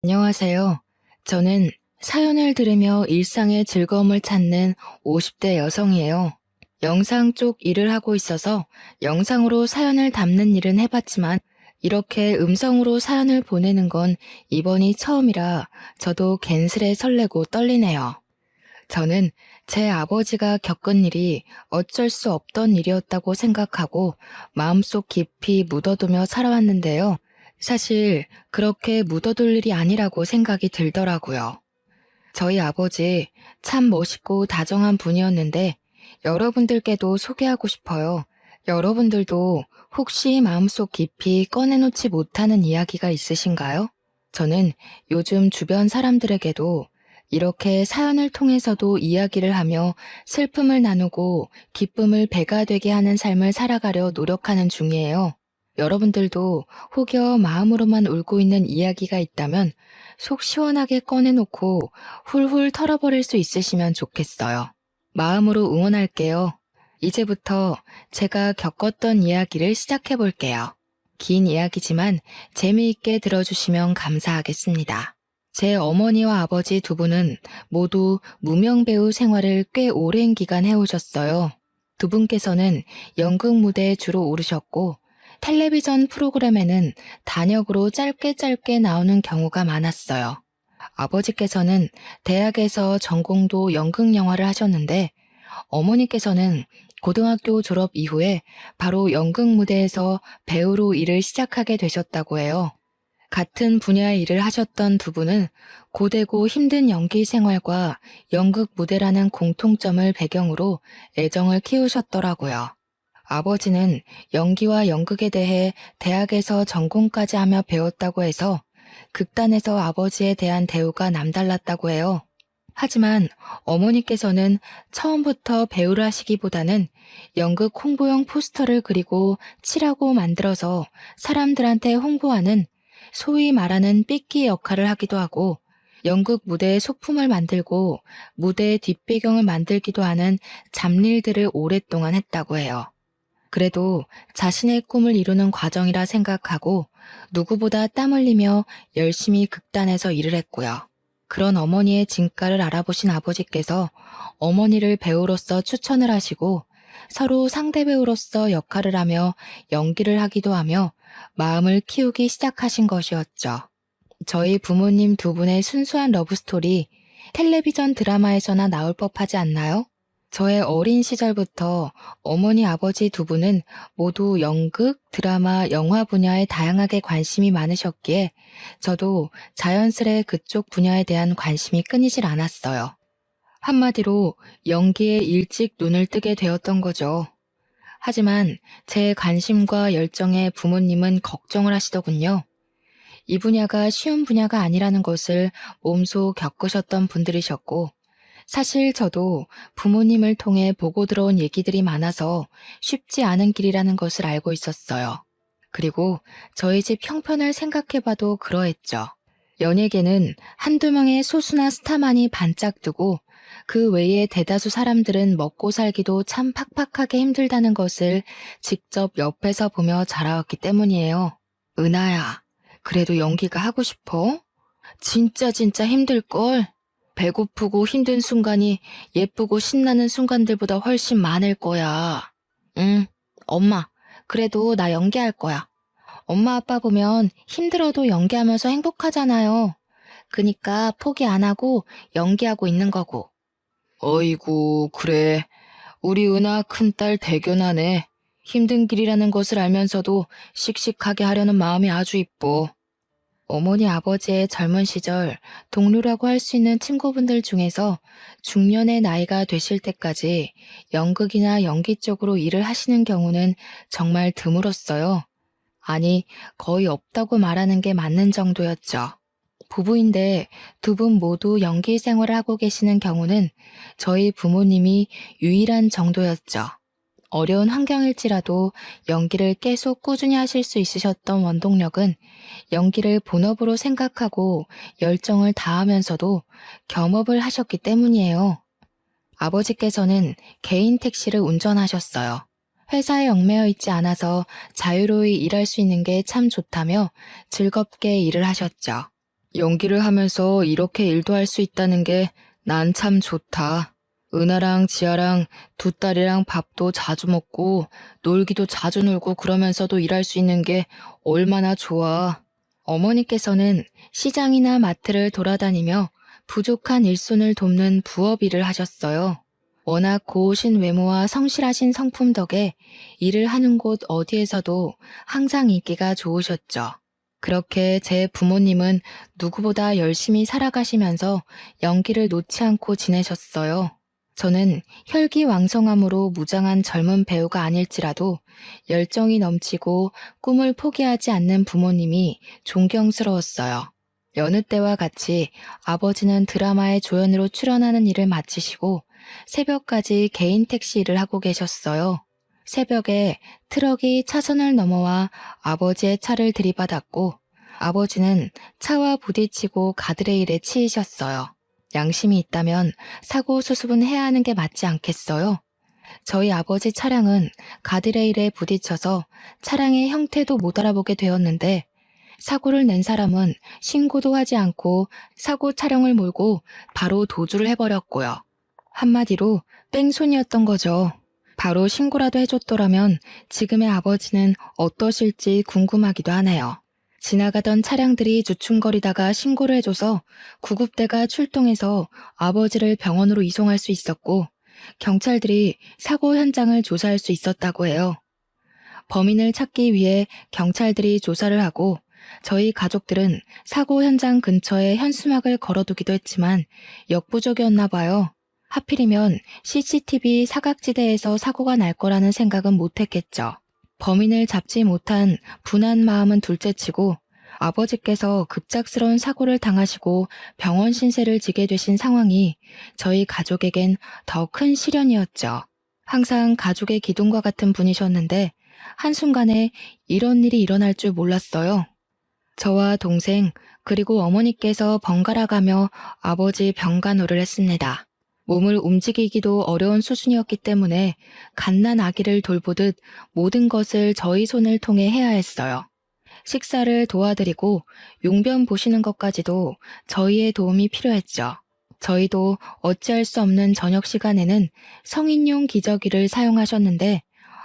안녕하세요. 저는 사연을 들으며 일상의 즐거움을 찾는 50대 여성이에요. 영상 쪽 일을 하고 있어서 영상으로 사연을 담는 일은 해봤지만 이렇게 음성으로 사연을 보내는 건 이번이 처음이라 저도 괜스레 설레고 떨리네요. 저는 제 아버지가 겪은 일이 어쩔 수 없던 일이었다고 생각하고 마음속 깊이 묻어두며 살아왔는데요. 사실 그렇게 묻어둘 일이 아니라고 생각이 들더라고요. 저희 아버지 참 멋있고 다정한 분이었는데 여러분들께도 소개하고 싶어요. 여러분들도 혹시 마음속 깊이 꺼내놓지 못하는 이야기가 있으신가요? 저는 요즘 주변 사람들에게도 이렇게 사연을 통해서도 이야기를 하며 슬픔을 나누고 기쁨을 배가 되게 하는 삶을 살아가려 노력하는 중이에요. 여러분들도 혹여 마음으로만 울고 있는 이야기가 있다면 속 시원하게 꺼내놓고 훌훌 털어버릴 수 있으시면 좋겠어요. 마음으로 응원할게요. 이제부터 제가 겪었던 이야기를 시작해 볼게요. 긴 이야기지만 재미있게 들어주시면 감사하겠습니다. 제 어머니와 아버지 두 분은 모두 무명 배우 생활을 꽤 오랜 기간 해오셨어요. 두 분께서는 연극 무대에 주로 오르셨고 텔레비전 프로그램에는 단역으로 짧게 나오는 경우가 많았어요. 아버지께서는 대학에서 전공도 연극 영화를 하셨는데 어머니께서는 고등학교 졸업 이후에 바로 연극 무대에서 배우로 일을 시작하게 되셨다고 해요. 같은 분야의 일을 하셨던 두 분은 고되고 힘든 연기 생활과 연극 무대라는 공통점을 배경으로 애정을 키우셨더라고요. 아버지는 연기와 연극에 대해 대학에서 전공까지 하며 배웠다고 해서 극단에서 아버지에 대한 대우가 남달랐다고 해요. 하지만 어머니께서는 처음부터 배우를 하시기보다는 연극 홍보용 포스터를 그리고 칠하고 만들어서 사람들한테 홍보하는 소위 말하는 삐끼 역할을 하기도 하고 연극 무대의 소품을 만들고 무대의 뒷배경을 만들기도 하는 잡일들을 오랫동안 했다고 해요. 그래도 자신의 꿈을 이루는 과정이라 생각하고 누구보다 땀 흘리며 열심히 극단에서 일을 했고요. 그런 어머니의 진가를 알아보신 아버지께서 어머니를 배우로서 추천을 하시고 서로 상대 배우로서 역할을 하며 연기를 하기도 하며 마음을 키우기 시작하신 것이었죠. 저희 부모님 두 분의 순수한 러브스토리 텔레비전 드라마에서나 나올 법하지 않나요? 저의 어린 시절부터 어머니 아버지 두 분은 모두 연극, 드라마, 영화 분야에 다양하게 관심이 많으셨기에 저도 자연스레 그쪽 분야에 대한 관심이 끊이질 않았어요. 한마디로 연기에 일찍 눈을 뜨게 되었던 거죠. 하지만 제 관심과 열정에 부모님은 걱정을 하시더군요. 이 분야가 쉬운 분야가 아니라는 것을 몸소 겪으셨던 분들이셨고 사실 저도 부모님을 통해 보고 들어온 얘기들이 많아서 쉽지 않은 길이라는 것을 알고 있었어요. 그리고 저희 집 형편을 생각해봐도 그러했죠. 연예계는 한두 명의 소수나 스타만이 반짝 뜨고 그 외에 대다수 사람들은 먹고 살기도 참 팍팍하게 힘들다는 것을 직접 옆에서 보며 자라왔기 때문이에요. 은하야, 그래도 연기가 하고 싶어? 진짜 힘들걸? 배고프고 힘든 순간이 예쁘고 신나는 순간들보다 훨씬 많을 거야. 응, 엄마, 그래도 나 연기할 거야. 엄마 아빠 보면 힘들어도 연기하면서 행복하잖아요. 그니까 포기 안 하고 연기하고 있는 거고. 어이구, 그래. 우리 은하 큰딸 대견하네. 힘든 길이라는 것을 알면서도 씩씩하게 하려는 마음이 아주 이뻐. 어머니 아버지의 젊은 시절 동료라고 할 수 있는 친구분들 중에서 중년의 나이가 되실 때까지 연극이나 연기 쪽으로 일을 하시는 경우는 정말 드물었어요. 아니, 거의 없다고 말하는 게 맞는 정도였죠. 부부인데 두 분 모두 연기 생활을 하고 계시는 경우는 저희 부모님이 유일한 정도였죠. 어려운 환경일지라도 연기를 계속 꾸준히 하실 수 있으셨던 원동력은 연기를 본업으로 생각하고 열정을 다하면서도 겸업을 하셨기 때문이에요. 아버지께서는 개인 택시를 운전하셨어요. 회사에 얽매여 있지 않아서 자유로이 일할 수 있는 게 참 좋다며 즐겁게 일을 하셨죠. 연기를 하면서 이렇게 일도 할 수 있다는 게 난 참 좋다. 은하랑 지아랑 두 딸이랑 밥도 자주 먹고 놀기도 자주 놀고 그러면서도 일할 수 있는 게 얼마나 좋아. 어머니께서는 시장이나 마트를 돌아다니며 부족한 일손을 돕는 부업 일을 하셨어요. 워낙 고우신 외모와 성실하신 성품 덕에 일을 하는 곳 어디에서도 항상 인기가 좋으셨죠. 그렇게 제 부모님은 누구보다 열심히 살아가시면서 연기를 놓지 않고 지내셨어요. 저는 혈기왕성함으로 무장한 젊은 배우가 아닐지라도 열정이 넘치고 꿈을 포기하지 않는 부모님이 존경스러웠어요. 여느 때와 같이 아버지는 드라마의 조연으로 출연하는 일을 마치시고 새벽까지 개인 택시 일을 하고 계셨어요. 새벽에 트럭이 차선을 넘어와 아버지의 차를 들이받았고 아버지는 차와 부딪히고 가드레일에 치이셨어요. 양심이 있다면 사고 수습은 해야 하는 게 맞지 않겠어요? 저희 아버지 차량은 가드레일에 부딪혀서 차량의 형태도 못 알아보게 되었는데 사고를 낸 사람은 신고도 하지 않고 사고 차량을 몰고 바로 도주를 해버렸고요. 한마디로 뺑소니였던 거죠. 바로 신고라도 해줬더라면 지금의 아버지는 어떠실지 궁금하기도 하네요. 지나가던 차량들이 주춤거리다가 신고를 해줘서 구급대가 출동해서 아버지를 병원으로 이송할 수 있었고 경찰들이 사고 현장을 조사할 수 있었다고 해요. 범인을 찾기 위해 경찰들이 조사를 하고 저희 가족들은 사고 현장 근처에 현수막을 걸어두기도 했지만 역부족이었나 봐요. 하필이면 CCTV 사각지대에서 사고가 날 거라는 생각은 못했겠죠. 범인을 잡지 못한 분한 마음은 둘째치고 아버지께서 급작스러운 사고를 당하시고 병원 신세를 지게 되신 상황이 저희 가족에겐 더 큰 시련이었죠. 항상 가족의 기둥과 같은 분이셨는데 한순간에 이런 일이 일어날 줄 몰랐어요. 저와 동생 그리고 어머니께서 번갈아 가며 아버지 병간호를 했습니다. 몸을 움직이기도 어려운 수준이었기 때문에 갓난 아기를 돌보듯 모든 것을 저희 손을 통해 해야 했어요. 식사를 도와드리고 용변 보시는 것까지도 저희의 도움이 필요했죠. 저희도 어찌할 수 없는 저녁 시간에는 성인용 기저귀를 사용하셨는데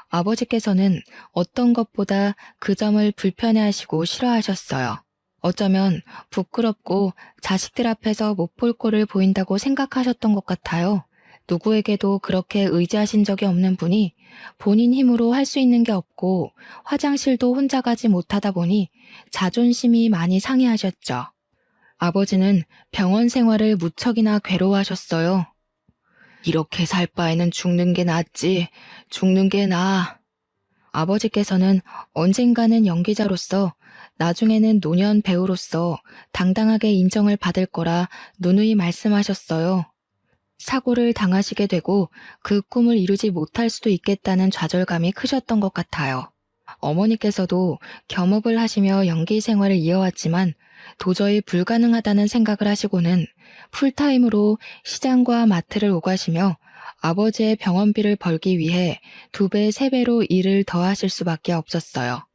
아버지께서는 어떤 것보다 그 점을 불편해하시고 싫어하셨어요. 어쩌면 부끄럽고 자식들 앞에서 못 볼 꼴을 보인다고 생각하셨던 것 같아요. 누구에게도 그렇게 의지하신 적이 없는 분이 본인 힘으로 할 수 있는 게 없고 화장실도 혼자 가지 못하다 보니 자존심이 많이 상해하셨죠. 아버지는 병원 생활을 무척이나 괴로워하셨어요. 이렇게 살 바에는 죽는 게 낫지, 죽는 게 나아. 아버지께서는 언젠가는 연기자로서 나중에는 노년 배우로서 당당하게 인정을 받을 거라 누누이 말씀하셨어요. 사고를 당하시게 되고 그 꿈을 이루지 못할 수도 있겠다는 좌절감이 크셨던 것 같아요. 어머니께서도 겸업을 하시며 연기 생활을 이어왔지만 도저히 불가능하다는 생각을 하시고는 풀타임으로 시장과 마트를 오가시며 아버지의 병원비를 벌기 위해 2배, 3배로 일을 더 하실 수밖에 없었어요.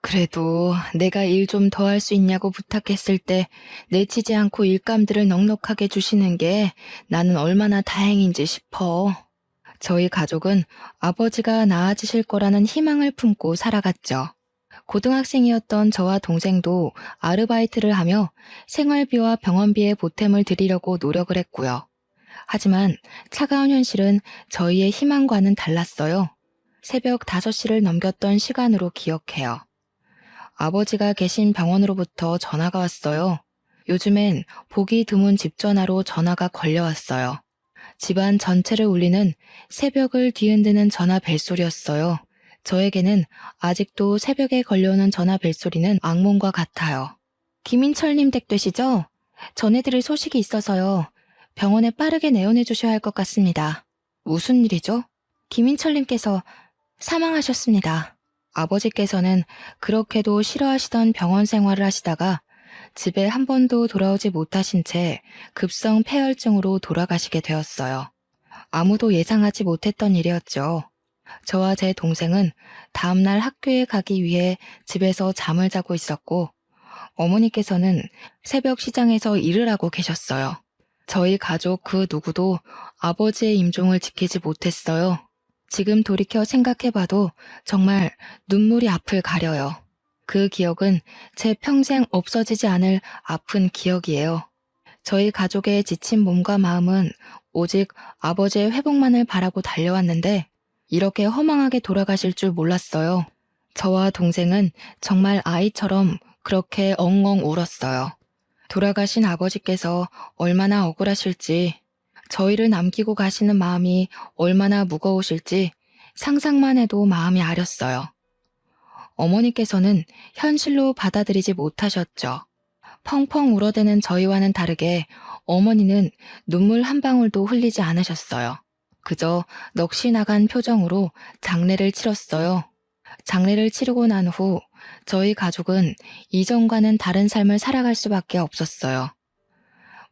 그래도 내가 일 좀 더 할 수 있냐고 부탁했을 때 내치지 않고 일감들을 넉넉하게 주시는 게 나는 얼마나 다행인지 싶어. 저희 가족은 아버지가 나아지실 거라는 희망을 품고 살아갔죠. 고등학생이었던 저와 동생도 아르바이트를 하며 생활비와 병원비에 보탬을 드리려고 노력을 했고요. 하지만 차가운 현실은 저희의 희망과는 달랐어요. 새벽 5시를 넘겼던 시간으로 기억해요. 아버지가 계신 병원으로부터 전화가 왔어요. 요즘엔 보기 드문 집 전화로 전화가 걸려왔어요. 집안 전체를 울리는 새벽을 뒤흔드는 전화 벨소리였어요. 저에게는 아직도 새벽에 걸려오는 전화 벨소리는 악몽과 같아요. 김인철님 댁 되시죠? 전해드릴 소식이 있어서요. 병원에 빠르게 내원해 주셔야 할 것 같습니다. 무슨 일이죠? 김인철님께서 사망하셨습니다. 아버지께서는 그렇게도 싫어하시던 병원 생활을 하시다가 집에 한 번도 돌아오지 못하신 채 급성 폐혈증으로 돌아가시게 되었어요. 아무도 예상하지 못했던 일이었죠. 저와 제 동생은 다음날 학교에 가기 위해 집에서 잠을 자고 있었고 어머니께서는 새벽 시장에서 일을 하고 계셨어요. 저희 가족 그 누구도 아버지의 임종을 지키지 못했어요. 지금 돌이켜 생각해봐도 정말 눈물이 앞을 가려요. 그 기억은 제 평생 없어지지 않을 아픈 기억이에요. 저희 가족의 지친 몸과 마음은 오직 아버지의 회복만을 바라고 달려왔는데 이렇게 허망하게 돌아가실 줄 몰랐어요. 저와 동생은 정말 아이처럼 그렇게 엉엉 울었어요. 돌아가신 아버지께서 얼마나 억울하실지, 저희를 남기고 가시는 마음이 얼마나 무거우실지 상상만 해도 마음이 아렸어요. 어머니께서는 현실로 받아들이지 못하셨죠. 펑펑 울어대는 저희와는 다르게 어머니는 눈물 한 방울도 흘리지 않으셨어요. 그저 넋이 나간 표정으로 장례를 치렀어요. 장례를 치르고 난 후 저희 가족은 이전과는 다른 삶을 살아갈 수밖에 없었어요.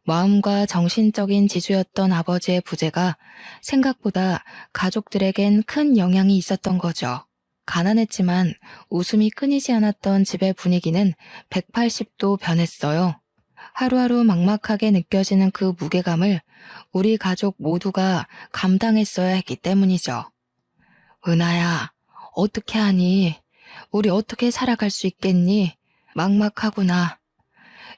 마음과 정신적인 지주였던 아버지의 부재가 생각보다 가족들에겐 큰 영향이 있었던 거죠. 가난했지만 웃음이 끊이지 않았던 집의 분위기는 180도 변했어요. 하루하루 막막하게 느껴지는 그 무게감을 우리 가족 모두가 감당했어야 했기 때문이죠. 은하야, 어떻게 하니? 우리 어떻게 살아갈 수 있겠니? 막막하구나.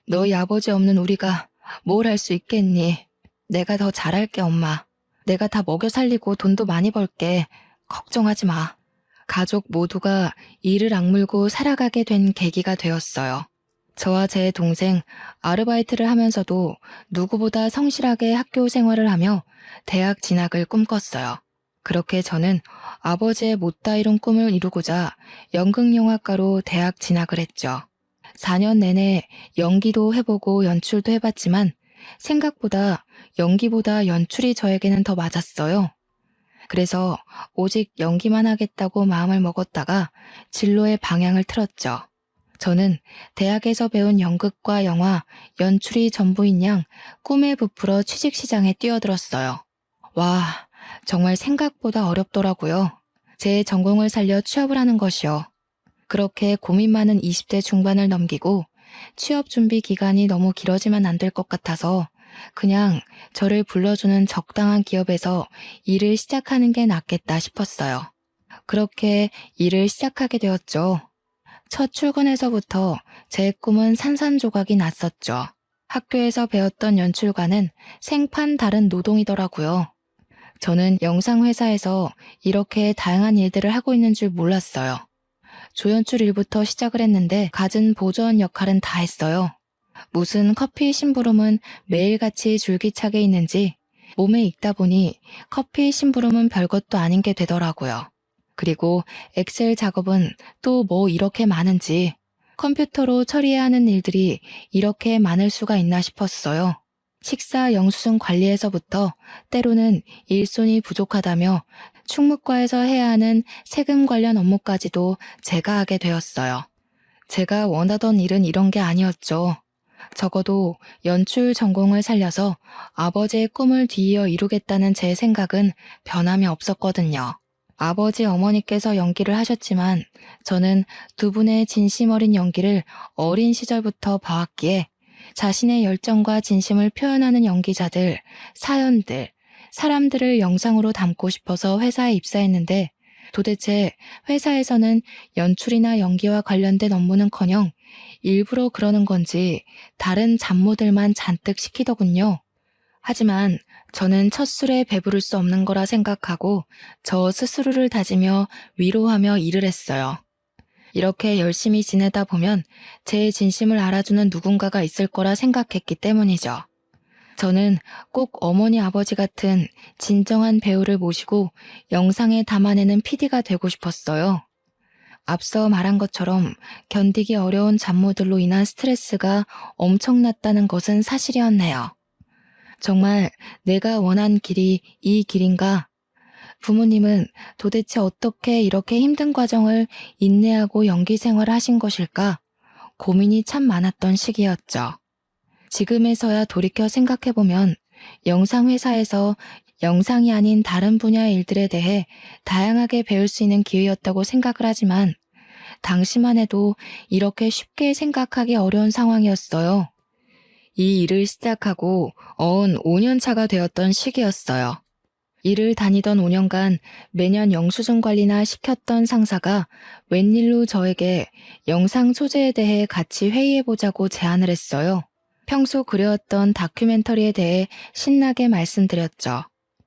너희 아버지 없는 우리가 뭘 할 수 있겠니? 내가 더 잘할게, 엄마. 내가 다 먹여 살리고 돈도 많이 벌게. 걱정하지 마. 가족 모두가 이를 악물고 살아가게 된 계기가 되었어요. 저와 제 동생 아르바이트를 하면서도 누구보다 성실하게 학교 생활을 하며 대학 진학을 꿈꿨어요. 그렇게 저는 아버지의 못다 이룬 꿈을 이루고자 연극영화과로 대학 진학을 했죠. 4년 내내 연기도 해보고 연출도 해봤지만 생각보다 연기보다 연출이 저에게는 더 맞았어요. 그래서 오직 연기만 하겠다고 마음을 먹었다가 진로의 방향을 틀었죠. 저는 대학에서 배운 연극과 영화, 연출이 전부인 양 꿈에 부풀어 취직시장에 뛰어들었어요. 와, 정말 생각보다 어렵더라고요. 제 전공을 살려 취업을 하는 것이요. 그렇게 고민 많은 20대 중반을 넘기고 취업 준비 기간이 너무 길어지면 안 될 것 같아서 그냥 저를 불러주는 적당한 기업에서 일을 시작하는 게 낫겠다 싶었어요. 그렇게 일을 시작하게 되었죠. 첫 출근에서부터 제 꿈은 산산조각이 났었죠. 학교에서 배웠던 연출과는 생판 다른 노동이더라고요. 저는 영상회사에서 이렇게 다양한 일들을 하고 있는 줄 몰랐어요. 조연출 일부터 시작을 했는데 갖은 보조원 역할은 다 했어요. 무슨 커피 심부름은 매일같이 줄기차게 있는지 몸에 익다 보니 커피 심부름은 별것도 아닌 게 되더라고요. 그리고 엑셀 작업은 또 뭐 이렇게 많은지 컴퓨터로 처리해야 하는 일들이 이렇게 많을 수가 있나 싶었어요. 식사 영수증 관리에서부터 때로는 일손이 부족하다며 충무과에서 해야 하는 세금 관련 업무까지도 제가 하게 되었어요. 제가 원하던 일은 이런 게 아니었죠. 적어도 연출 전공을 살려서 아버지의 꿈을 뒤이어 이루겠다는 제 생각은 변함이 없었거든요. 아버지 어머니께서 연기를 하셨지만 저는 두 분의 진심 어린 연기를 어린 시절부터 봐왔기에 자신의 열정과 진심을 표현하는 연기자들, 사연들, 사람들을 영상으로 담고 싶어서 회사에 입사했는데 도대체 회사에서는 연출이나 연기와 관련된 업무는커녕 일부러 그러는 건지 다른 잡무들만 잔뜩 시키더군요. 하지만 저는 첫 술에 배부를 수 없는 거라 생각하고 저 스스로를 다지며 위로하며 일을 했어요. 이렇게 열심히 지내다 보면 제 진심을 알아주는 누군가가 있을 거라 생각했기 때문이죠. 저는 꼭 어머니 아버지 같은 진정한 배우를 모시고 영상에 담아내는 PD가 되고 싶었어요. 앞서 말한 것처럼 견디기 어려운 잡무들로 인한 스트레스가 엄청났다는 것은 사실이었네요. 정말 내가 원한 길이 이 길인가? 부모님은 도대체 어떻게 이렇게 힘든 과정을 인내하고 연기 생활을 하신 것일까? 고민이 참 많았던 시기였죠. 지금에서야 돌이켜 생각해보면 영상회사에서 영상이 아닌 다른 분야의 일들에 대해 다양하게 배울 수 있는 기회였다고 생각을 하지만 당시만 해도 이렇게 쉽게 생각하기 어려운 상황이었어요. 이 일을 시작하고 5년 차가 되었던 시기였어요. 일을 다니던 5년간 매년 영수증 관리나 시켰던 상사가 웬일로 저에게 영상 소재에 대해 같이 회의해보자고 제안을 했어요. 평소 그려왔던 다큐멘터리에 대해 신나게 말씀드렸죠.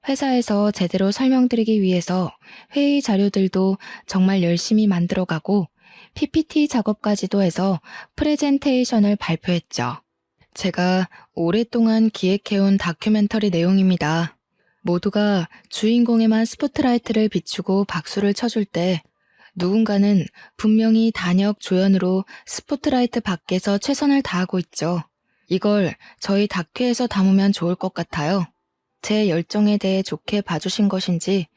회사에서 제대로 설명드리기 위해서 회의 자료들도 정말 열심히 만들어가고 PPT 작업까지도 해서 프레젠테이션을 발표했죠. 제가 오랫동안 기획해온 다큐멘터리 내용입니다. 모두가 주인공에만 스포트라이트를 비추고 박수를 쳐줄 때 누군가는 분명히 단역 조연으로 스포트라이트 밖에서 최선을 다하고 있죠. 이걸 저희 다큐에서 담으면 좋을 것 같아요. 제 열정에 대해 좋게 봐주신 것인지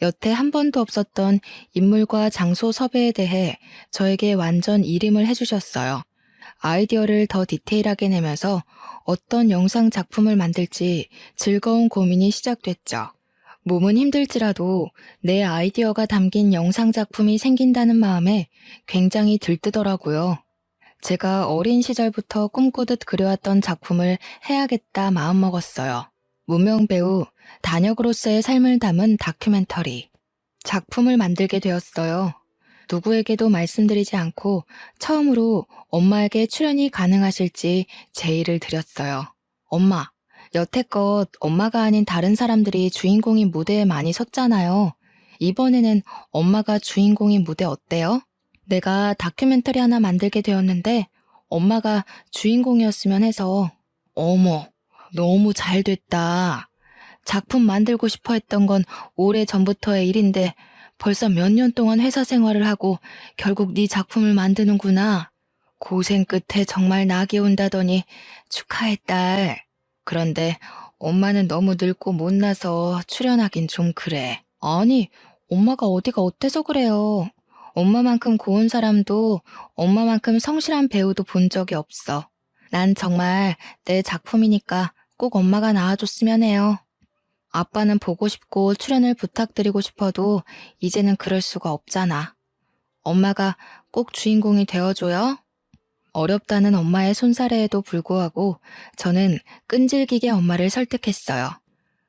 여태 한 번도 없었던 인물과 장소 섭외에 대해 저에게 완전 일임을 해주셨어요. 아이디어를 더 디테일하게 내면서 어떤 영상 작품을 만들지 즐거운 고민이 시작됐죠. 몸은 힘들지라도 내 아이디어가 담긴 영상 작품이 생긴다는 마음에 굉장히 들뜨더라고요. 제가 어린 시절부터 꿈꾸듯 그려왔던 작품을 해야겠다 마음먹었어요. 무명 배우 단역으로서의 삶을 담은 다큐멘터리. 작품을 만들게 되었어요. 누구에게도 말씀드리지 않고 처음으로 엄마에게 출연이 가능하실지 제의를 드렸어요. 엄마, 여태껏 엄마가 아닌 다른 사람들이 주인공인 무대에 많이 섰잖아요. 이번에는 엄마가 주인공인 무대 어때요? 내가 다큐멘터리 하나 만들게 되었는데 엄마가 주인공이었으면 해서. 어머, 너무 잘 됐다. 작품 만들고 싶어 했던 건 오래전부터의 일인데 벌써 몇 년 동안 회사 생활을 하고 결국 네 작품을 만드는구나. 고생 끝에 정말 낙이 온다더니 축하해 딸. 그런데 엄마는 너무 늙고 못나서 출연하긴 좀 그래. 아니, 엄마가 어디가 어때서 그래요. 엄마만큼 고운 사람도 엄마만큼 성실한 배우도 본 적이 없어. 난 정말 내 작품이니까 꼭 엄마가 나와줬으면 해요. 아빠는 보고 싶고 출연을 부탁드리고 싶어도 이제는 그럴 수가 없잖아. 엄마가 꼭 주인공이 되어줘요? 어렵다는 엄마의 손사래에도 불구하고 저는 끈질기게 엄마를 설득했어요.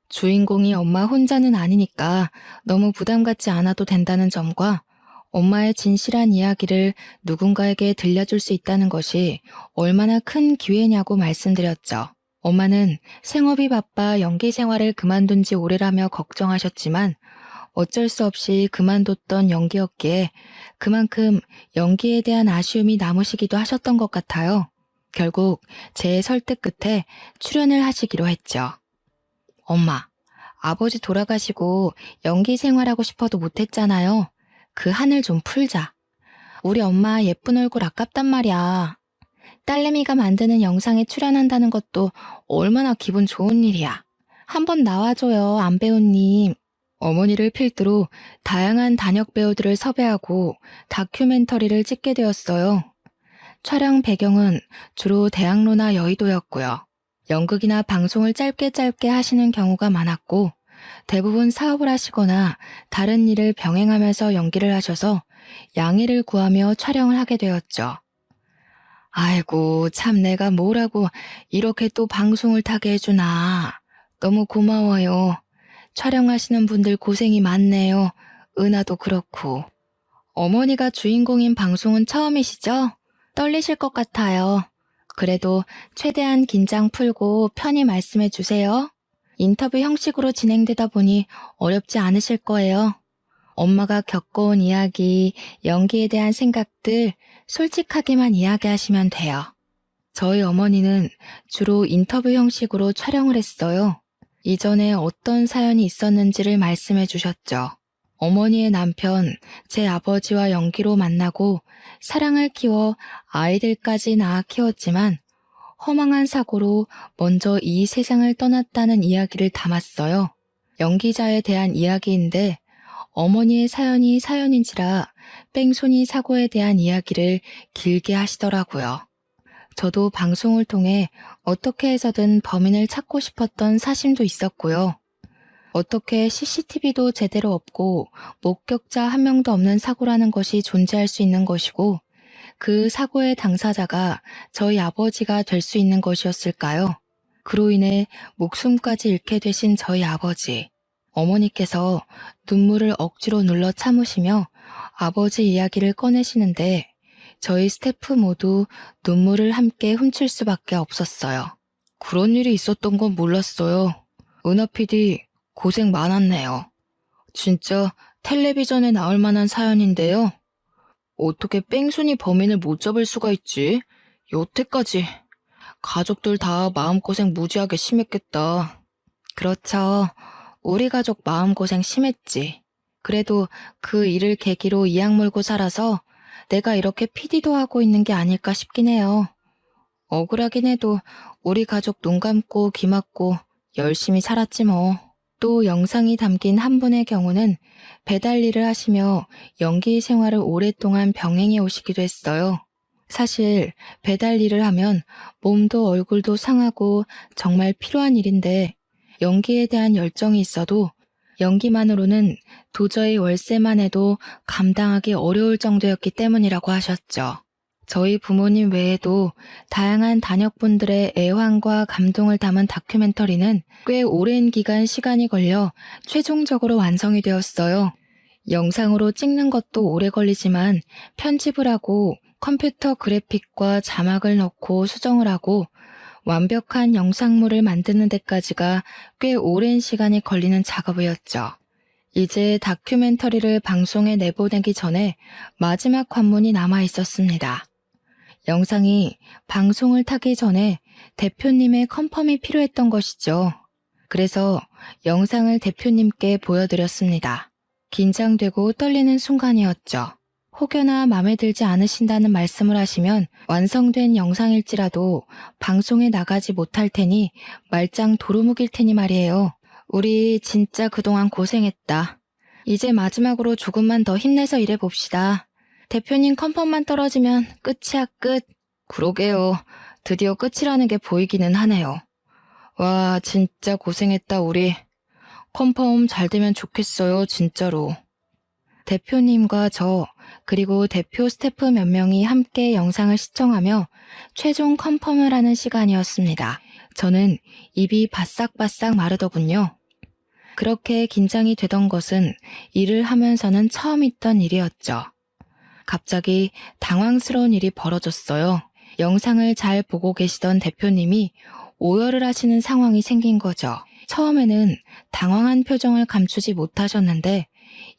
주인공이 엄마 혼자는 아니니까 너무 부담 갖지 않아도 된다는 점과 엄마의 진실한 이야기를 누군가에게 들려줄 수 있다는 것이 얼마나 큰 기회냐고 말씀드렸죠. 엄마는 생업이 바빠 연기 생활을 그만둔 지 오래라며 걱정하셨지만 어쩔 수 없이 그만뒀던 연기였기에 그만큼 연기에 대한 아쉬움이 남으시기도 하셨던 것 같아요. 결국 제 설득 끝에 출연을 하시기로 했죠. 엄마, 아버지 돌아가시고 연기 생활하고 싶어도 못했잖아요. 그 한을 좀 풀자. 우리 엄마 예쁜 얼굴 아깝단 말이야. 딸내미가 만드는 영상에 출연한다는 것도 얼마나 기분 좋은 일이야. 한번 나와줘요, 안배우님. 어머니를 필두로 다양한 단역 배우들을 섭외하고 다큐멘터리를 찍게 되었어요. 촬영 배경은 주로 대학로나 여의도였고요. 연극이나 방송을 짧게 하시는 경우가 많았고 대부분 사업을 하시거나 다른 일을 병행하면서 연기를 하셔서 양해를 구하며 촬영을 하게 되었죠. 아이고, 참 내가 뭐라고 이렇게 또 방송을 타게 해주나. 너무 고마워요. 촬영하시는 분들 고생이 많네요. 은하도 그렇고. 어머니가 주인공인 방송은 처음이시죠? 떨리실 것 같아요. 그래도 최대한 긴장 풀고 편히 말씀해 주세요. 인터뷰 형식으로 진행되다 보니 어렵지 않으실 거예요. 엄마가 겪어온 이야기, 연기에 대한 생각들 솔직하게만 이야기하시면 돼요. 저희 어머니는 주로 인터뷰 형식으로 촬영을 했어요. 이전에 어떤 사연이 있었는지를 말씀해 주셨죠. 어머니의 남편, 제 아버지와 연기로 만나고 사랑을 키워 아이들까지 낳아 키웠지만 허망한 사고로 먼저 이 세상을 떠났다는 이야기를 담았어요. 연기자에 대한 이야기인데 어머니의 사연이 사연인지라 뺑소니 사고에 대한 이야기를 길게 하시더라고요. 저도 방송을 통해 어떻게 해서든 범인을 찾고 싶었던 사심도 있었고요. 어떻게 CCTV도 제대로 없고 목격자 한 명도 없는 사고라는 것이 존재할 수 있는 것이고 그 사고의 당사자가 저희 아버지가 될 수 있는 것이었을까요? 그로 인해 목숨까지 잃게 되신 저희 아버지. 어머니께서 눈물을 억지로 눌러 참으시며 아버지 이야기를 꺼내시는데 저희 스태프 모두 눈물을 함께 훔칠 수밖에 없었어요. 그런 일이 있었던 건 몰랐어요. 은하 PD 고생 많았네요. 진짜 텔레비전에 나올 만한 사연인데요. 어떻게 뺑소니 범인을 못 잡을 수가 있지? 여태까지. 가족들 다 마음고생 무지하게 심했겠다. 그렇죠. 우리 가족 마음고생 심했지. 그래도 그 일을 계기로 이악 물고 살아서 내가 이렇게 PD도 하고 있는 게 아닐까 싶긴 해요. 억울하긴 해도 우리 가족 눈 감고 귀 막고 열심히 살았지 뭐. 또 영상이 담긴 한 분의 경우는 배달 일을 하시며 연기 생활을 오랫동안 병행해 오시기도 했어요. 사실 배달 일을 하면 몸도 얼굴도 상하고 정말 필요한 일인데 연기에 대한 열정이 있어도 연기만으로는 도저히 월세만 해도 감당하기 어려울 정도였기 때문이라고 하셨죠. 저희 부모님 외에도 다양한 단역분들의 애환과 감동을 담은 다큐멘터리는 꽤 오랜 기간 시간이 걸려 최종적으로 완성이 되었어요. 영상으로 찍는 것도 오래 걸리지만 편집을 하고 컴퓨터 그래픽과 자막을 넣고 수정을 하고 완벽한 영상물을 만드는 데까지가 꽤 오랜 시간이 걸리는 작업이었죠. 이제 다큐멘터리를 방송에 내보내기 전에 마지막 관문이 남아 있었습니다. 영상이 방송을 타기 전에 대표님의 컨펌이 필요했던 것이죠. 그래서 영상을 대표님께 보여드렸습니다. 긴장되고 떨리는 순간이었죠. 혹여나 마음에 들지 않으신다는 말씀을 하시면 완성된 영상일지라도 방송에 나가지 못할 테니 말짱 도루묵일 테니 말이에요. 우리 진짜 그동안 고생했다. 이제 마지막으로 조금만 더 힘내서 일해봅시다. 대표님 컨펌만 떨어지면 끝이야 끝. 그러게요. 드디어 끝이라는 게 보이기는 하네요. 와 진짜 고생했다 우리. 컨펌 잘 되면 좋겠어요 진짜로. 대표님과 저 그리고 대표 스태프 몇 명이 함께 영상을 시청하며 최종 컨펌을 하는 시간이었습니다. 저는 입이 바싹바싹 마르더군요. 그렇게 긴장이 되던 것은 일을 하면서는 처음 있던 일이었죠. 갑자기 당황스러운 일이 벌어졌어요. 영상을 잘 보고 계시던 대표님이 오열을 하시는 상황이 생긴 거죠. 처음에는 당황한 표정을 감추지 못하셨는데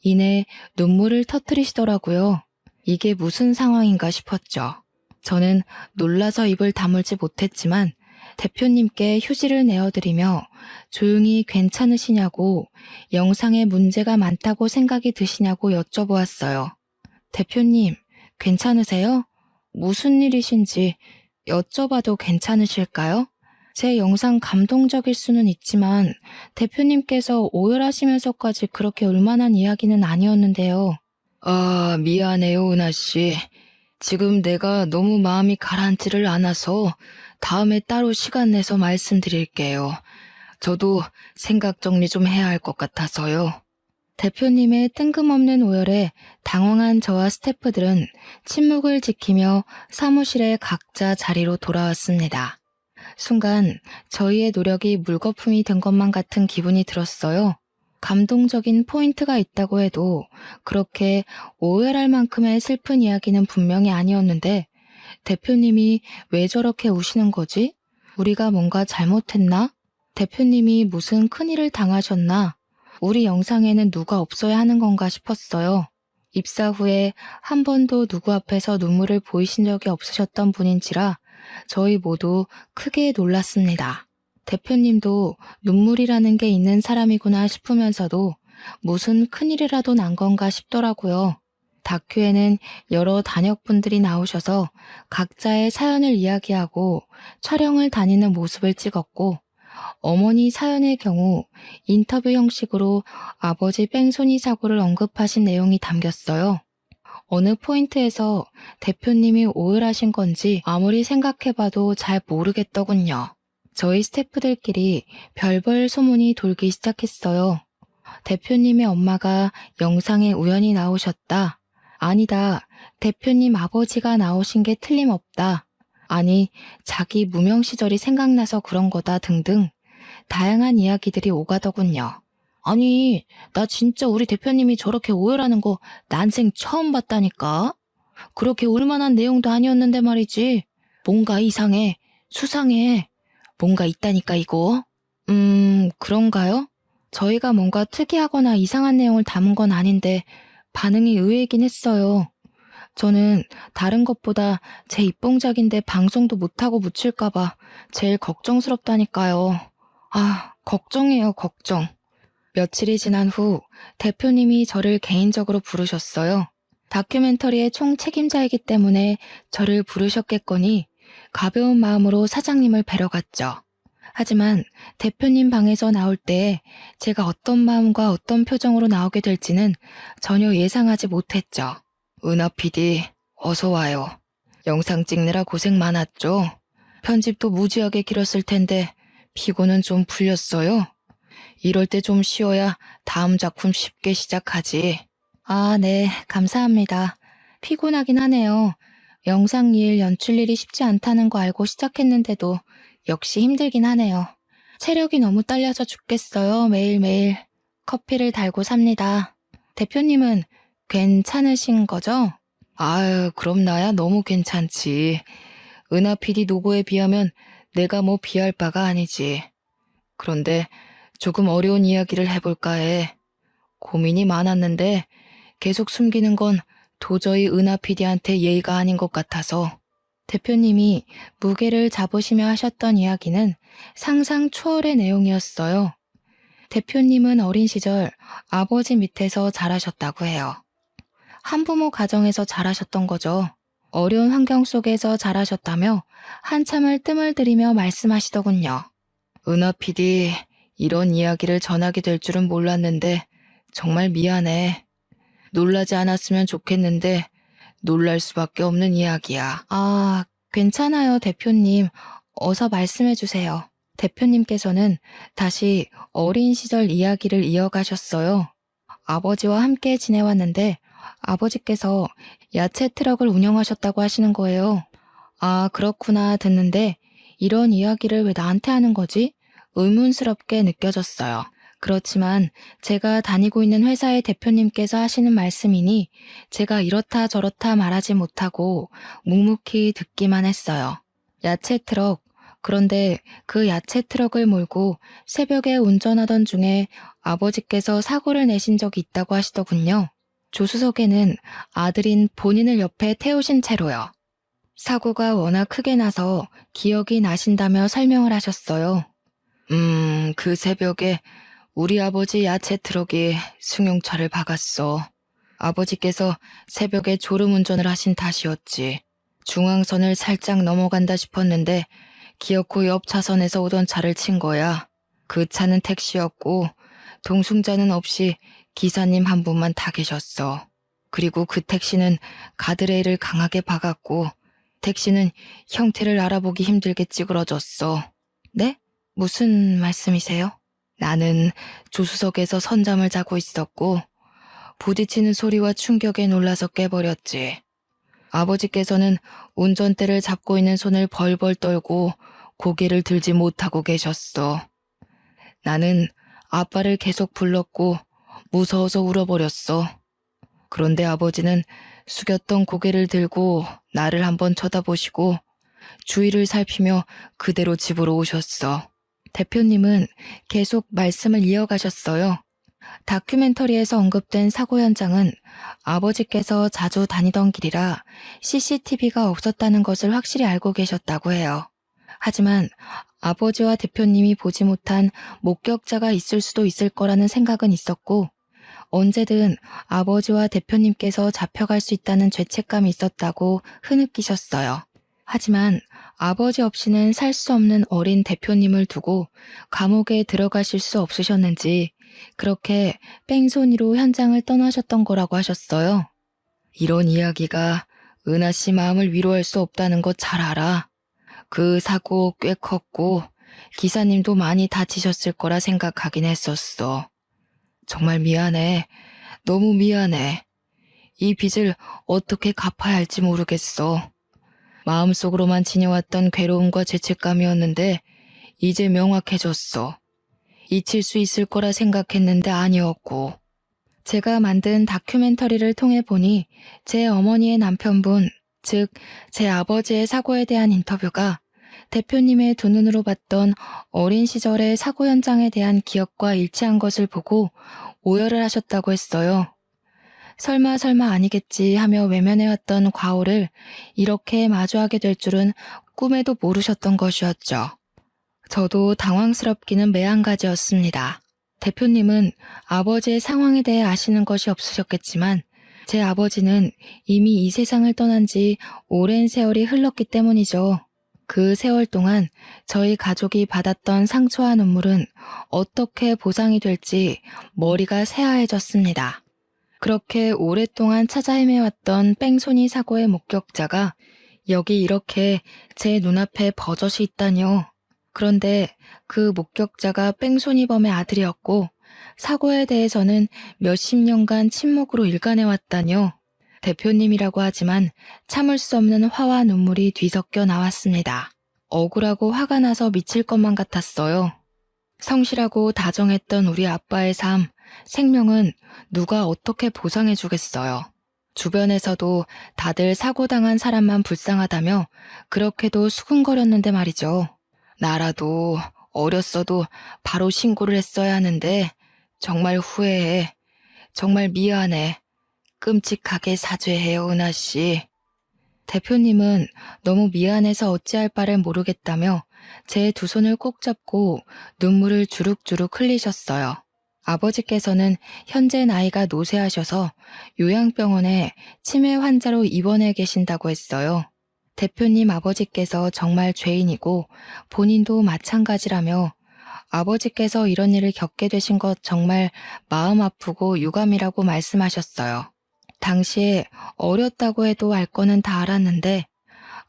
이내 눈물을 터뜨리시더라고요. 이게 무슨 상황인가 싶었죠. 저는 놀라서 입을 다물지 못했지만 대표님께 휴지를 내어드리며 조용히 괜찮으시냐고 영상에 문제가 많다고 생각이 드시냐고 여쭤보았어요. 대표님, 괜찮으세요? 무슨 일이신지 여쭤봐도 괜찮으실까요? 제 영상 감동적일 수는 있지만 대표님께서 오열하시면서까지 그렇게 울만한 이야기는 아니었는데요. 아, 미안해요, 은하씨. 지금 내가 너무 마음이 가라앉지를 않아서 다음에 따로 시간 내서 말씀드릴게요. 저도 생각 정리 좀 해야 할 것 같아서요. 대표님의 뜬금없는 오열에 당황한 저와 스태프들은 침묵을 지키며 사무실에 각자 자리로 돌아왔습니다. 순간 저희의 노력이 물거품이 된 것만 같은 기분이 들었어요. 감동적인 포인트가 있다고 해도 그렇게 오열할 만큼의 슬픈 이야기는 분명히 아니었는데 대표님이 왜 저렇게 우시는 거지? 우리가 뭔가 잘못했나? 대표님이 무슨 큰일을 당하셨나? 우리 영상에는 누가 없어야 하는 건가 싶었어요. 입사 후에 한 번도 누구 앞에서 눈물을 보이신 적이 없으셨던 분인지라 저희 모두 크게 놀랐습니다. 대표님도 눈물이라는 게 있는 사람이구나 싶으면서도 무슨 큰일이라도 난 건가 싶더라고요. 다큐에는 여러 단역분들이 나오셔서 각자의 사연을 이야기하고 촬영을 다니는 모습을 찍었고 어머니 사연의 경우 인터뷰 형식으로 아버지 뺑소니 사고를 언급하신 내용이 담겼어요. 어느 포인트에서 대표님이 오열하신 건지 아무리 생각해봐도 잘 모르겠더군요. 저희 스태프들끼리 별별 소문이 돌기 시작했어요. 대표님의 엄마가 영상에 우연히 나오셨다. 아니다. 대표님 아버지가 나오신 게 틀림없다. 아니, 자기 무명 시절이 생각나서 그런 거다 등등 다양한 이야기들이 오가더군요. 아니, 나 진짜 우리 대표님이 저렇게 오열하는 거 난생 처음 봤다니까? 그렇게 올만한 내용도 아니었는데 말이지. 뭔가 이상해. 수상해. 뭔가 있다니까 이거. 그런가요? 저희가 뭔가 특이하거나 이상한 내용을 담은 건 아닌데 반응이 의외이긴 했어요. 저는 다른 것보다 제 입봉작인데 방송도 못하고 묻힐까봐 제일 걱정스럽다니까요. 아, 걱정이에요, 걱정. 며칠이 지난 후 대표님이 저를 개인적으로 부르셨어요. 다큐멘터리의 총 책임자이기 때문에 저를 부르셨겠거니 가벼운 마음으로 사장님을 뵈러 갔죠. 하지만 대표님 방에서 나올 때 제가 어떤 마음과 어떤 표정으로 나오게 될지는 전혀 예상하지 못했죠. 은하 PD, 어서 와요. 영상 찍느라 고생 많았죠? 편집도 무지하게 길었을 텐데 피곤은 좀 풀렸어요? 이럴 때 좀 쉬어야 다음 작품 쉽게 시작하지. 아, 네, 감사합니다. 피곤하긴 하네요. 영상 일, 연출 일이 쉽지 않다는 거 알고 시작했는데도 역시 힘들긴 하네요. 체력이 너무 딸려서 죽겠어요, 매일매일. 커피를 달고 삽니다. 대표님은 괜찮으신 거죠? 아유, 그럼 나야 너무 괜찮지. 은하 PD 노고에 비하면 내가 뭐 비할 바가 아니지. 그런데 조금 어려운 이야기를 해볼까 해. 고민이 많았는데 계속 숨기는 건 도저히 은하 PD한테 예의가 아닌 것 같아서. 대표님이 무게를 잡으시며 하셨던 이야기는 상상 초월의 내용이었어요. 대표님은 어린 시절 아버지 밑에서 자라셨다고 해요. 한부모 가정에서 자라셨던 거죠. 어려운 환경 속에서 자라셨다며 한참을 뜸을 들이며 말씀하시더군요. 은하 PD, 이런 이야기를 전하게 될 줄은 몰랐는데 정말 미안해. 놀라지 않았으면 좋겠는데 놀랄 수밖에 없는 이야기야. 아, 괜찮아요, 대표님. 어서 말씀해 주세요. 대표님께서는 다시 어린 시절 이야기를 이어가셨어요. 아버지와 함께 지내왔는데 아버지께서 야채 트럭을 운영하셨다고 하시는 거예요. 아, 그렇구나 듣는데 이런 이야기를 왜 나한테 하는 거지? 의문스럽게 느껴졌어요. 그렇지만 제가 다니고 있는 회사의 대표님께서 하시는 말씀이니 제가 이렇다 저렇다 말하지 못하고 묵묵히 듣기만 했어요. 야채 트럭. 그런데 그 야채 트럭을 몰고 새벽에 운전하던 중에 아버지께서 사고를 내신 적이 있다고 하시더군요. 조수석에는 아들인 본인을 옆에 태우신 채로요. 사고가 워낙 크게 나서 기억이 나신다며 설명을 하셨어요. 그 새벽에 우리 아버지 야채 트럭이 승용차를 박았어. 아버지께서 새벽에 졸음운전을 하신 탓이었지. 중앙선을 살짝 넘어간다 싶었는데 기어코 옆 차선에서 오던 차를 친 거야. 그 차는 택시였고 동승자는 없이 기사님 한 분만 타 계셨어. 그리고 그 택시는 가드레일을 강하게 박았고 택시는 형태를 알아보기 힘들게 찌그러졌어. 네? 무슨 말씀이세요? 나는 조수석에서 선잠을 자고 있었고 부딪히는 소리와 충격에 놀라서 깨버렸지. 아버지께서는 운전대를 잡고 있는 손을 벌벌 떨고 고개를 들지 못하고 계셨어. 나는 아빠를 계속 불렀고 무서워서 울어버렸어. 그런데 아버지는 숙였던 고개를 들고 나를 한번 쳐다보시고 주위를 살피며 그대로 집으로 오셨어. 대표님은 계속 말씀을 이어가셨어요. 다큐멘터리에서 언급된 사고 현장은 아버지께서 자주 다니던 길이라 CCTV가 없었다는 것을 확실히 알고 계셨다고 해요. 하지만 아버지와 대표님이 보지 못한 목격자가 있을 수도 있을 거라는 생각은 있었고 언제든 아버지와 대표님께서 잡혀갈 수 있다는 죄책감이 있었다고 흐느끼셨어요. 하지만 아버지 없이는 살 수 없는 어린 대표님을 두고 감옥에 들어가실 수 없으셨는지 그렇게 뺑소니로 현장을 떠나셨던 거라고 하셨어요. 이런 이야기가 은하 씨 마음을 위로할 수 없다는 거 잘 알아. 그 사고 꽤 컸고 기사님도 많이 다치셨을 거라 생각하긴 했었어. 정말 미안해. 너무 미안해. 이 빚을 어떻게 갚아야 할지 모르겠어. 마음속으로만 지녀왔던 괴로움과 죄책감이었는데 이제 명확해졌어. 잊힐 수 있을 거라 생각했는데 아니었고. 제가 만든 다큐멘터리를 통해 보니 제 어머니의 남편분, 즉 제 아버지의 사고에 대한 인터뷰가 대표님의 두 눈으로 봤던 어린 시절의 사고 현장에 대한 기억과 일치한 것을 보고 오열을 하셨다고 했어요. 설마 아니겠지 하며 외면해왔던 과오를 이렇게 마주하게 될 줄은 꿈에도 모르셨던 것이었죠. 저도 당황스럽기는 매한가지였습니다. 대표님은 아버지의 상황에 대해 아시는 것이 없으셨겠지만 제 아버지는 이미 이 세상을 떠난 지 오랜 세월이 흘렀기 때문이죠. 그 세월 동안 저희 가족이 받았던 상처와 눈물은 어떻게 보상이 될지 머리가 새하얘졌습니다. 그렇게 오랫동안 찾아 헤매왔던 뺑소니 사고의 목격자가 여기 이렇게 제 눈앞에 버젓이 있다뇨. 그런데 그 목격자가 뺑소니범의 아들이었고 사고에 대해서는 몇십 년간 침묵으로 일관해왔다뇨. 대표님이라고 하지만 참을 수 없는 화와 눈물이 뒤섞여 나왔습니다. 억울하고 화가 나서 미칠 것만 같았어요. 성실하고 다정했던 우리 아빠의 삶, 생명은 누가 어떻게 보상해 주겠어요. 주변에서도 다들 사고당한 사람만 불쌍하다며 그렇게도 수군거렸는데 말이죠. 나라도 어렸어도 바로 신고를 했어야 하는데 정말 후회해. 정말 미안해. 끔찍하게 사죄해요, 은하 씨. 대표님은 너무 미안해서 어찌할 바를 모르겠다며 제 두 손을 꼭 잡고 눈물을 주룩주룩 흘리셨어요. 아버지께서는 현재 나이가 노쇠하셔서 요양병원에 치매 환자로 입원해 계신다고 했어요. 대표님 아버지께서 정말 죄인이고 본인도 마찬가지라며 아버지께서 이런 일을 겪게 되신 것 정말 마음 아프고 유감이라고 말씀하셨어요. 당시에 어렸다고 해도 알 거는 다 알았는데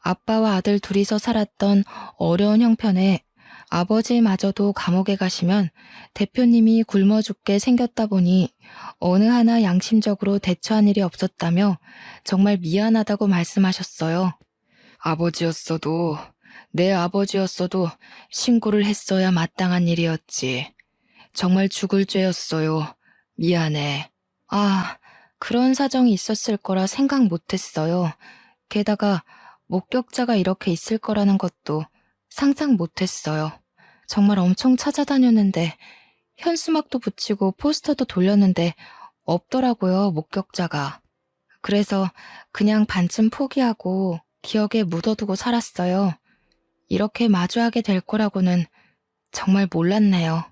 아빠와 아들 둘이서 살았던 어려운 형편에 아버지마저도 감옥에 가시면 대표님이 굶어 죽게 생겼다 보니 어느 하나 양심적으로 대처한 일이 없었다며 정말 미안하다고 말씀하셨어요. 아버지였어도 내 아버지였어도 신고를 했어야 마땅한 일이었지. 정말 죽을 죄였어요. 미안해. 아, 그런 사정이 있었을 거라 생각 못했어요. 게다가 목격자가 이렇게 있을 거라는 것도 상상 못했어요. 정말 엄청 찾아다녔는데 현수막도 붙이고 포스터도 돌렸는데 없더라고요, 목격자가. 그래서 그냥 반쯤 포기하고 기억에 묻어두고 살았어요. 이렇게 마주하게 될 거라고는 정말 몰랐네요.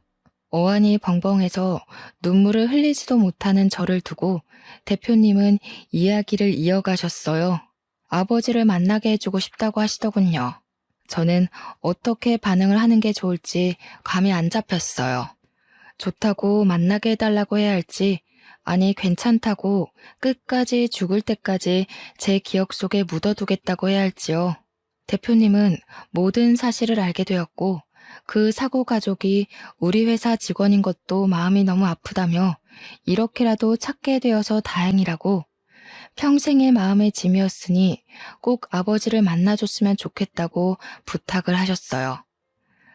어안이 벙벙해서 눈물을 흘리지도 못하는 저를 두고 대표님은 이야기를 이어가셨어요. 아버지를 만나게 해주고 싶다고 하시더군요. 저는 어떻게 반응을 하는 게 좋을지 감이 안 잡혔어요. 좋다고 만나게 해달라고 해야 할지, 아니 괜찮다고 끝까지 죽을 때까지 제 기억 속에 묻어두겠다고 해야 할지요. 대표님은 모든 사실을 알게 되었고 그 사고 가족이 우리 회사 직원인 것도 마음이 너무 아프다며 이렇게라도 찾게 되어서 다행이라고 평생의 마음의 짐이었으니 꼭 아버지를 만나줬으면 좋겠다고 부탁을 하셨어요.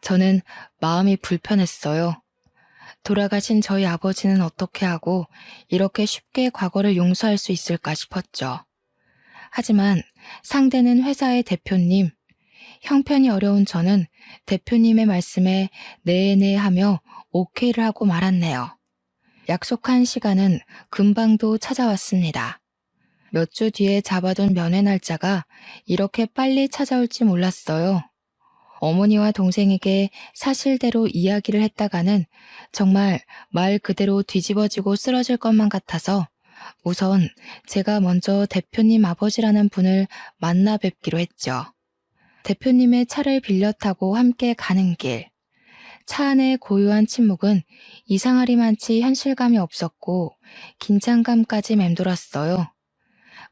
저는 마음이 불편했어요. 돌아가신 저희 아버지는 어떻게 하고 이렇게 쉽게 과거를 용서할 수 있을까 싶었죠. 하지만 상대는 회사의 대표님, 형편이 어려운 저는 대표님의 말씀에 네네 하며 오케이를 하고 말았네요. 약속한 시간은 금방도 찾아왔습니다. 몇 주 뒤에 잡아둔 면회 날짜가 이렇게 빨리 찾아올지 몰랐어요. 어머니와 동생에게 사실대로 이야기를 했다가는 정말 말 그대로 뒤집어지고 쓰러질 것만 같아서 우선 제가 먼저 대표님 아버지라는 분을 만나 뵙기로 했죠. 대표님의 차를 빌려 타고 함께 가는 길. 차 안의 고요한 침묵은 이상하리만치 현실감이 없었고 긴장감까지 맴돌았어요.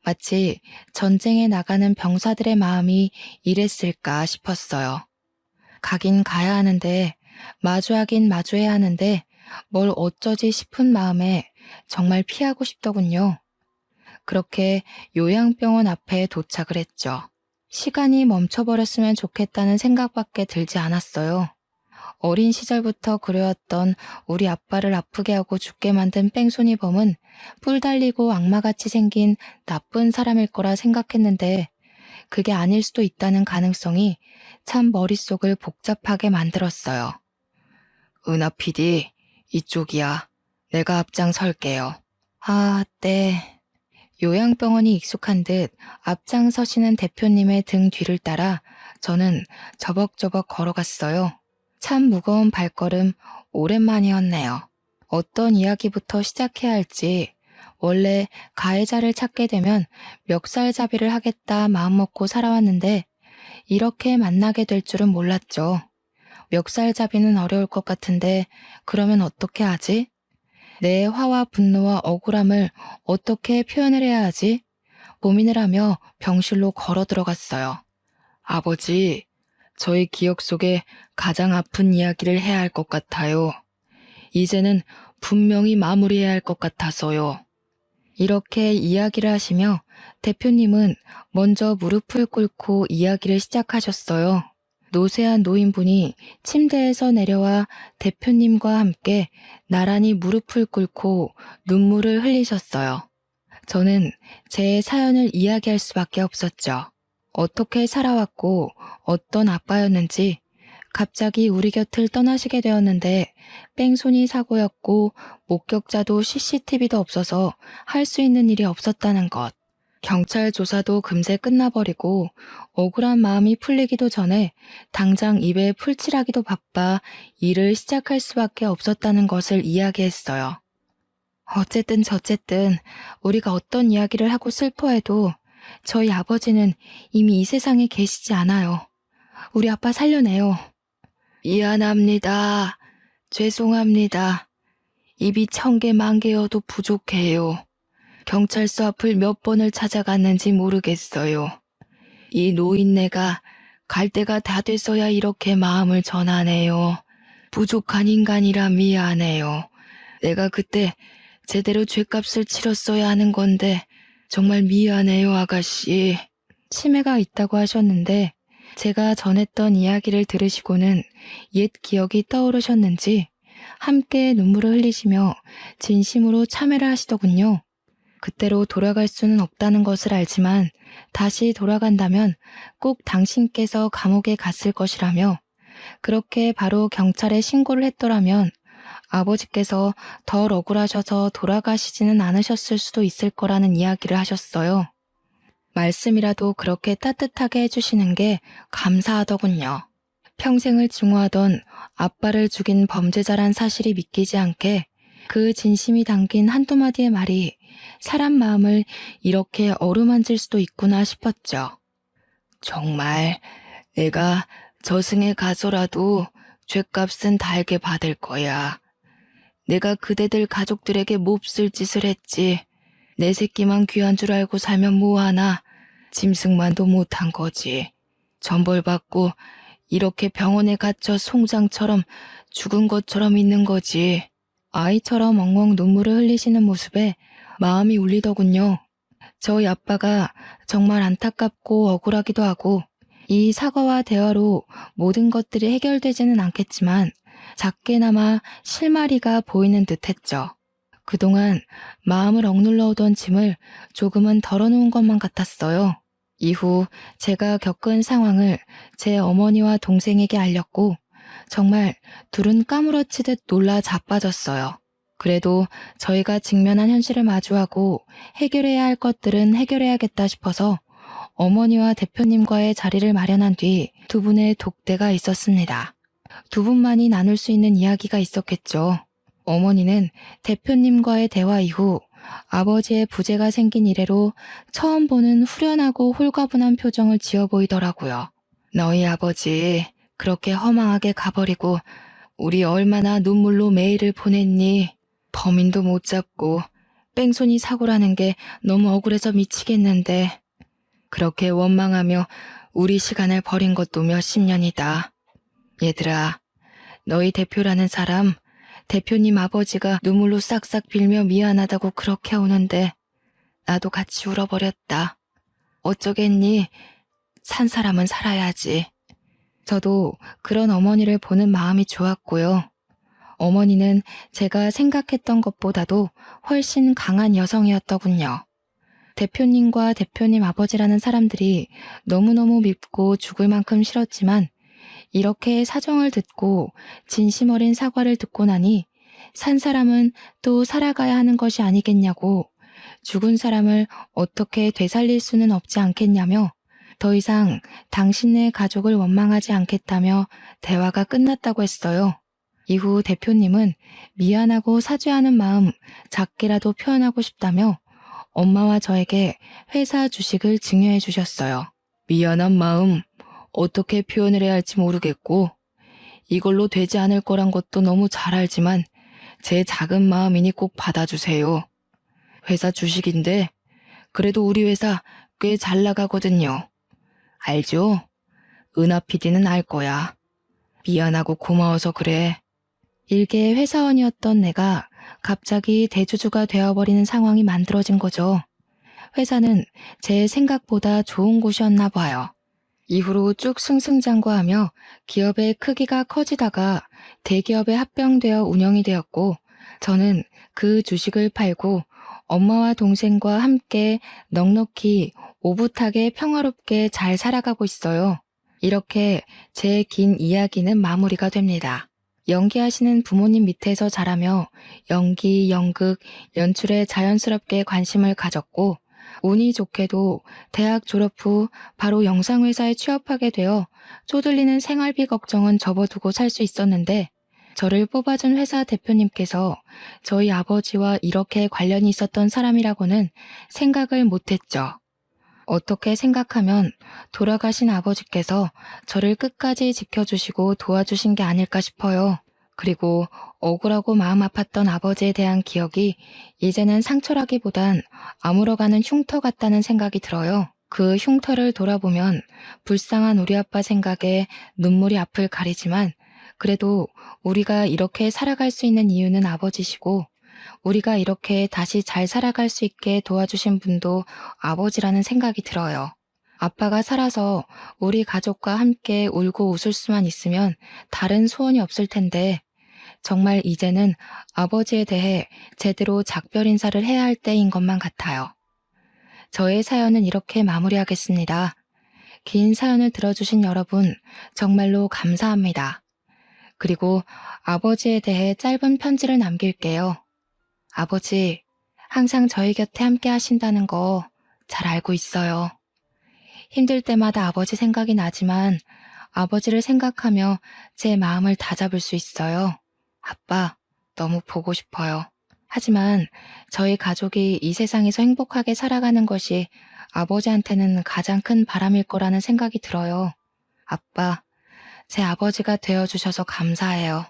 마치 전쟁에 나가는 병사들의 마음이 이랬을까 싶었어요. 가긴 가야 하는데, 마주하긴 마주해야 하는데, 뭘 어쩌지 싶은 마음에 정말 피하고 싶더군요. 그렇게 요양병원 앞에 도착을 했죠. 시간이 멈춰버렸으면 좋겠다는 생각밖에 들지 않았어요. 어린 시절부터 그려왔던 우리 아빠를 아프게 하고 죽게 만든 뺑소니범은 뿔 달리고 악마같이 생긴 나쁜 사람일 거라 생각했는데 그게 아닐 수도 있다는 가능성이 참 머릿속을 복잡하게 만들었어요. 은하 PD, 이쪽이야. 내가 앞장설게요. 아, 네. 요양병원이 익숙한 듯 앞장서시는 대표님의 등 뒤를 따라 저는 저벅저벅 걸어갔어요. 참 무거운 발걸음 오랜만이었네요. 어떤 이야기부터 시작해야 할지 원래 가해자를 찾게 되면 멱살잡이를 하겠다 마음먹고 살아왔는데 이렇게 만나게 될 줄은 몰랐죠. 멱살잡이는 어려울 것 같은데 그러면 어떻게 하지? 내 화와 분노와 억울함을 어떻게 표현을 해야 하지? 고민을 하며 병실로 걸어 들어갔어요. 아버지, 저의 기억 속에 가장 아픈 이야기를 해야 할 것 같아요. 이제는 분명히 마무리해야 할 것 같아서요. 이렇게 이야기를 하시며 대표님은 먼저 무릎을 꿇고 이야기를 시작하셨어요. 노쇠한 노인분이 침대에서 내려와 대표님과 함께 나란히 무릎을 꿇고 눈물을 흘리셨어요. 저는 제 사연을 이야기할 수밖에 없었죠. 어떻게 살아왔고 어떤 아빠였는지 갑자기 우리 곁을 떠나시게 되었는데 뺑소니 사고였고 목격자도 CCTV도 없어서 할 수 있는 일이 없었다는 것. 경찰 조사도 금세 끝나버리고 억울한 마음이 풀리기도 전에 당장 입에 풀칠하기도 바빠 일을 시작할 수밖에 없었다는 것을 이야기했어요. 어쨌든 저쨌든 우리가 어떤 이야기를 하고 슬퍼해도 저희 아버지는 이미 이 세상에 계시지 않아요. 우리 아빠 살려내요. 미안합니다. 죄송합니다. 입이 1000개 만개여도 부족해요. 경찰서 앞을 몇 번을 찾아갔는지 모르겠어요. 이 노인네가 갈 때가 다 돼서야 이렇게 마음을 전하네요. 부족한 인간이라 미안해요. 내가 그때 제대로 죗값을 치렀어야 하는 건데 정말 미안해요, 아가씨. 치매가 있다고 하셨는데 제가 전했던 이야기를 들으시고는 옛 기억이 떠오르셨는지 함께 눈물을 흘리시며 진심으로 참회를 하시더군요. 그때로 돌아갈 수는 없다는 것을 알지만 다시 돌아간다면 꼭 당신께서 감옥에 갔을 것이라며 그렇게 바로 경찰에 신고를 했더라면 아버지께서 덜 억울하셔서 돌아가시지는 않으셨을 수도 있을 거라는 이야기를 하셨어요. 말씀이라도 그렇게 따뜻하게 해주시는 게 감사하더군요. 평생을 증오하던 아빠를 죽인 범죄자란 사실이 믿기지 않게 그 진심이 담긴 한두 마디의 말이 사람 마음을 이렇게 어루만질 수도 있구나 싶었죠. 정말 내가 저승에 가서라도 죗값은 달게 받을 거야. 내가 그대들 가족들에게 몹쓸 짓을 했지. 내 새끼만 귀한 줄 알고 살면 뭐하나. 짐승만도 못한 거지. 전벌받고 이렇게 병원에 갇혀 송장처럼 죽은 것처럼 있는 거지. 아이처럼 엉엉 눈물을 흘리시는 모습에 마음이 울리더군요. 저희 아빠가 정말 안타깝고 억울하기도 하고 이 사과와 대화로 모든 것들이 해결되지는 않겠지만 작게나마 실마리가 보이는 듯했죠. 그동안 마음을 억눌러 오던 짐을 조금은 덜어놓은 것만 같았어요. 이후 제가 겪은 상황을 제 어머니와 동생에게 알렸고 정말 둘은 까무러치듯 놀라 자빠졌어요. 그래도 저희가 직면한 현실을 마주하고 해결해야 할 것들은 해결해야겠다 싶어서 어머니와 대표님과의 자리를 마련한 뒤 두 분의 독대가 있었습니다. 두 분만이 나눌 수 있는 이야기가 있었겠죠. 어머니는 대표님과의 대화 이후 아버지의 부재가 생긴 이래로 처음 보는 후련하고 홀가분한 표정을 지어 보이더라고요. 너희 아버지 그렇게 허망하게 가버리고 우리 얼마나 눈물로 매일을 보냈니? 범인도 못 잡고 뺑소니 사고라는 게 너무 억울해서 미치겠는데 그렇게 원망하며 우리 시간을 버린 것도 몇십 년이다. 얘들아, 너희 대표라는 사람, 대표님 아버지가 눈물로 싹싹 빌며 미안하다고 그렇게 우는데 나도 같이 울어버렸다. 어쩌겠니? 산 사람은 살아야지. 저도 그런 어머니를 보는 마음이 좋았고요. 어머니는 제가 생각했던 것보다도 훨씬 강한 여성이었더군요. 대표님과 대표님 아버지라는 사람들이 너무너무 밉고 죽을 만큼 싫었지만 이렇게 사정을 듣고 진심 어린 사과를 듣고 나니 산 사람은 또 살아가야 하는 것이 아니겠냐고, 죽은 사람을 어떻게 되살릴 수는 없지 않겠냐며 더 이상 당신네 가족을 원망하지 않겠다며 대화가 끝났다고 했어요. 이후 대표님은 미안하고 사죄하는 마음 작게라도 표현하고 싶다며 엄마와 저에게 회사 주식을 증여해 주셨어요. 미안한 마음 어떻게 표현을 해야 할지 모르겠고 이걸로 되지 않을 거란 것도 너무 잘 알지만 제 작은 마음이니 꼭 받아주세요. 회사 주식인데 그래도 우리 회사 꽤 잘 나가거든요. 알죠? 은하 PD는 알 거야. 미안하고 고마워서 그래. 일개 회사원이었던 내가 갑자기 대주주가 되어버리는 상황이 만들어진 거죠. 회사는 제 생각보다 좋은 곳이었나 봐요. 이후로 쭉 승승장구하며 기업의 크기가 커지다가 대기업에 합병되어 운영이 되었고, 저는 그 주식을 팔고 엄마와 동생과 함께 넉넉히 오붓하게 평화롭게 잘 살아가고 있어요. 이렇게 제 긴 이야기는 마무리가 됩니다. 연기하시는 부모님 밑에서 자라며 연기, 연극, 연출에 자연스럽게 관심을 가졌고, 운이 좋게도 대학 졸업 후 바로 영상회사에 취업하게 되어 쪼들리는 생활비 걱정은 접어두고 살 수 있었는데, 저를 뽑아준 회사 대표님께서 저희 아버지와 이렇게 관련이 있었던 사람이라고는 생각을 못했죠. 어떻게 생각하면 돌아가신 아버지께서 저를 끝까지 지켜주시고 도와주신 게 아닐까 싶어요. 그리고 억울하고 마음 아팠던 아버지에 대한 기억이 이제는 상처라기보단 아물어가는 흉터 같다는 생각이 들어요. 그 흉터를 돌아보면 불쌍한 우리 아빠 생각에 눈물이 앞을 가리지만, 그래도 우리가 이렇게 살아갈 수 있는 이유는 아버지시고, 우리가 이렇게 다시 잘 살아갈 수 있게 도와주신 분도 아버지라는 생각이 들어요. 아빠가 살아서 우리 가족과 함께 울고 웃을 수만 있으면 다른 소원이 없을 텐데, 정말 이제는 아버지에 대해 제대로 작별 인사를 해야 할 때인 것만 같아요. 저의 사연은 이렇게 마무리하겠습니다. 긴 사연을 들어주신 여러분, 정말로 감사합니다. 그리고 아버지에 대해 짧은 편지를 남길게요. 아버지, 항상 저희 곁에 함께 하신다는 거 잘 알고 있어요. 힘들 때마다 아버지 생각이 나지만 아버지를 생각하며 제 마음을 다잡을 수 있어요. 아빠, 너무 보고 싶어요. 하지만 저희 가족이 이 세상에서 행복하게 살아가는 것이 아버지한테는 가장 큰 바람일 거라는 생각이 들어요. 아빠, 제 아버지가 되어주셔서 감사해요.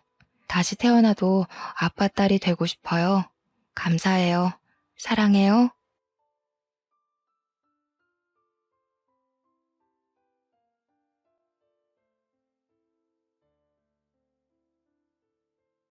다시 태어나도 아빠 딸이 되고 싶어요. 감사해요. 사랑해요.